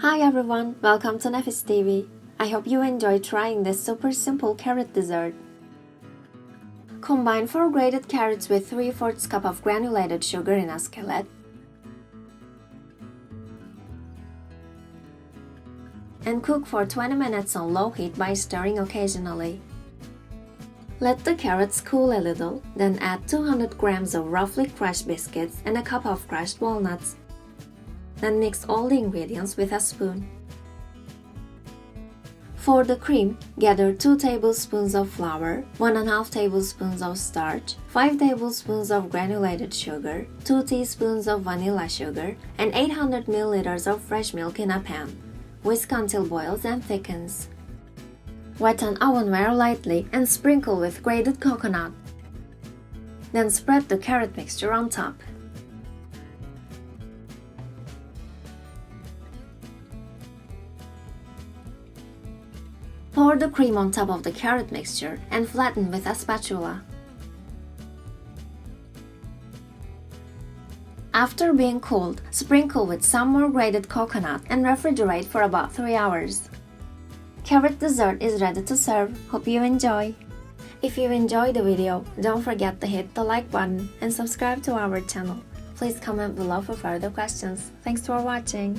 Hi everyone, welcome to Nefis TV. I hope you enjoy trying this super simple carrot dessert. Combine 4 grated carrots with 3/4 cup of granulated sugar in a skillet. And cook for 20 minutes on low heat by stirring occasionally. Let the carrots cool a little, then add 200 grams of roughly crushed biscuits and a cup of crushed walnuts. Then mix all the ingredients with a spoon. For the cream, gather 2 tablespoons of flour, 1½ tablespoons of starch, 5 tablespoons of granulated sugar, 2 teaspoons of vanilla sugar, and 800 ml of fresh milk in a pan. Whisk until boils and thickens. Wet an ovenware lightly and sprinkle with grated coconut. Then spread the carrot mixture on top. Pour the cream on top of the carrot mixture and flatten with a spatula. After being cooled, sprinkle with some more grated coconut and refrigerate for about 3 hours. Carrot dessert is ready to serve. Hope you enjoy! If you enjoyed the video, don't forget to hit the like button and subscribe to our channel. Please comment below for further questions. Thanks for watching!